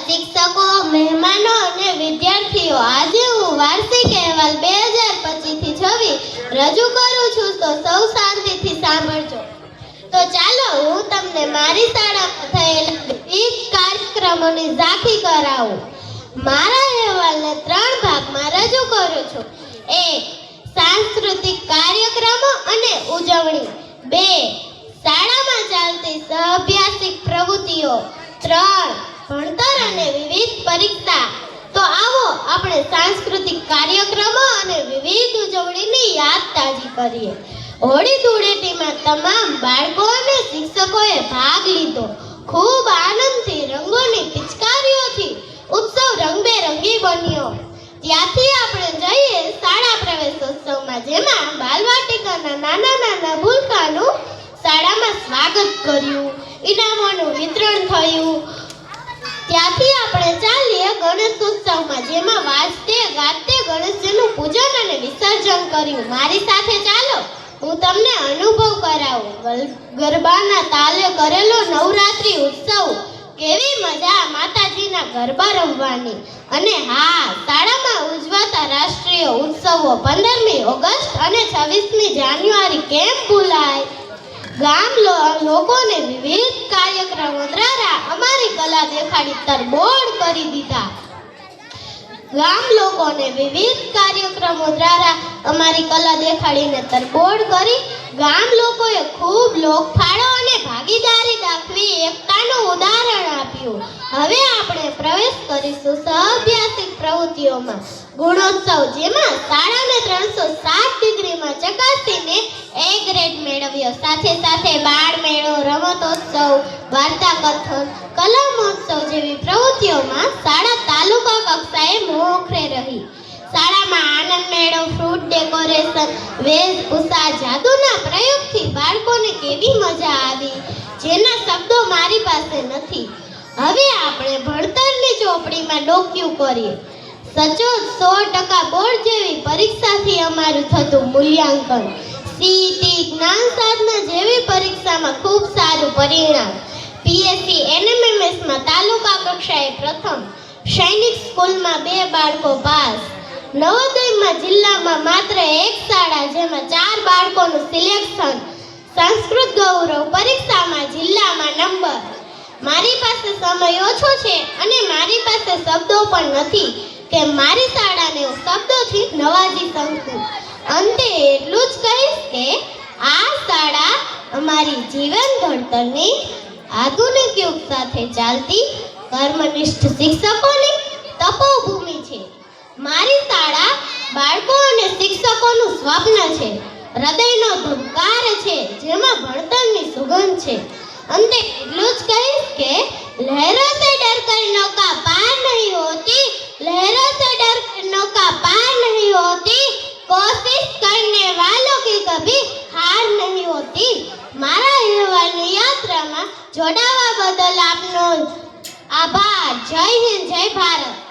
શિક્ષકો, મહેમાનો અને વિદ્યાર્થીઓ, આજે હું વાર્ષિક અહેવાલ 2025 થી 26 રજૂ કરું છું, તો સૌ શાંતિથી સાંભળજો. તો ચાલો હું તમને મારી શાળામાં થયેલા વિવિધ કાર્યક્રમોની ઝાંખી કરાવું. મારા અહેવાલને 3 ભાગમાં રજૂ કરું છું. 1. સાંસ્કૃતિક કાર્યક્રમો અને ઉજવણી. 2. શાળામાં ચાલતી સહઅભ્યાસિક પ્રવૃત્તિઓ. 3. ભણતર અને વિવિધ પરીક્ષા. તો આવો આપણે સાંસ્કૃતિક કાર્યક્રમો અને વિવિધ ઉજવણીની યાદ તાજી કરીએ. હોળી ધૂળેટીમાં તમામ બાળકો અને શિક્ષકોએ ભાગ લીધો. ખૂબ આનંદથી રંગોની પિચકારીઓથી ઉત્સવ રંગબેરંગી બન્યો. ત્યાંથી આપણે જઈએ શાળા પ્રવેશોત્સવમાં, જેમાં બાલવાટિકાના નાના નાના ભૂલકાનું શાળામાં સ્વાગત કર્યું, ઇનામોનું વિતરણ થયું. ત્યાંથી આપણે ચાલીએ ગણેશોત્સવમાં, જેમાં વાજતે ગાતે ગણેશજીનું પૂજન અને વિસર્જન કર્યું. મારી સાથે ચાલો હું તમને અનુભવ કરાવું. ગરબાના તાલે કરેલો નવરાત્રી ઉત્સવ, કેવી મજા માતાજીના ગરબા રમવાની. અને હા, શાળામાં ઉજવાતા રાષ્ટ્રીય ઉત્સવો 15મી ઓગસ્ટ અને 26મી જાન્યુઆરી કેમ ભૂલાય. ગામ લોકોને વિવિધ કાર્યક્રમો દ્વારા અમારી કલા દેખાડી તરબોળ કરી દીધા. ગામ લોકોને વિવિધ કાર્યક્રમો દ્વારા અમારી કલા દેખાડીને તરબોળ કરી. ગામ લોકોએ ખૂબ લોકફાળો અને ભાગીદારી દાખવી એકતાનું ઉદાહરણ આપ્યું. હવે આપણે પ્રવેશ કરીશું સહઅભ્યાસિક પ્રવૃત્તિઓમાં. ગુણોત્સવ, જેમાં શાળાને 360 ડિગ્રીમાં ચકાસીને A ગ્રેડ મેળવ્યો. સાથે સાથે બાળ મેળો, રમતોત્સવ, વાર્તા કથન, કલા મહોત્સવ જેવી પ્રવૃત્તિઓમાં શાળા તાલુકા કક્ષાએ મોખરે રહી. શાળામાં આનંદ મેળો, ફ્રૂટ ડેકોરેશન, વેશભૂષા, જાદુના પ્રયોગથી બાળકોને કેવી મજા આવી, જેના શબ્દો મારી પાસે નથી. હવે આપણે ભણતરની ચોપડીમાં ડોક્યું કરીએ. સચોટ 100% બોર્ડ જેવી પરીક્ષાથી અમારું થતું મૂલ્યાંકન. CET, જ્ઞાન સાધના જેવી પરીક્ષામાં ખૂબ સારું પરિણામ. PSC NMMSમાં તાલુકા કક્ષાએ પ્રથમ. સૈનિક સ્કૂલમાં 2 બાળકો પાસ. નવોદયમાં જિલ્લામાં માત્ર 1 શાળા, જેમાં 4 બાળકોનું સિલેક્શન. સંસ્કૃત ગૌરવ પરીક્ષામાં જિલ્લામાં નંબર. મારી પાસે સમય ઓછો છે અને મારી પાસે શબ્દો પણ નથી કે મારી શાળાને શબ્દોથી નવાજી શકું. અંતે એટલું જ કહીશ કે આ શાળા અમારી જીવન ઘડતરની આધુનિક યુગ સાથે ચાલતી કર્મનિષ્ઠ શિક્ષકોની તપોભૂમિ છે. મારી શાળા બાળકો અને શિક્ષકોનું સ્વપ્ન છે, હૃદયનો ધબકાર છે, જેમાં ભણતરની સુગંધ છે. અંતે એટલું જ કહીશ કે લહેરો સે ડર કર નૌકા પાર નહીં હોતી, લહેરો સે ડર કર નૌકા પાર નહીં હોતી, કોશિશ કરને વાलों की कभी हार नहीं होती. મારા અહેવાલની યાત્રામાં જોડાવા બદલ આપનો આભાર. જય હિન્દ, જય ભારત.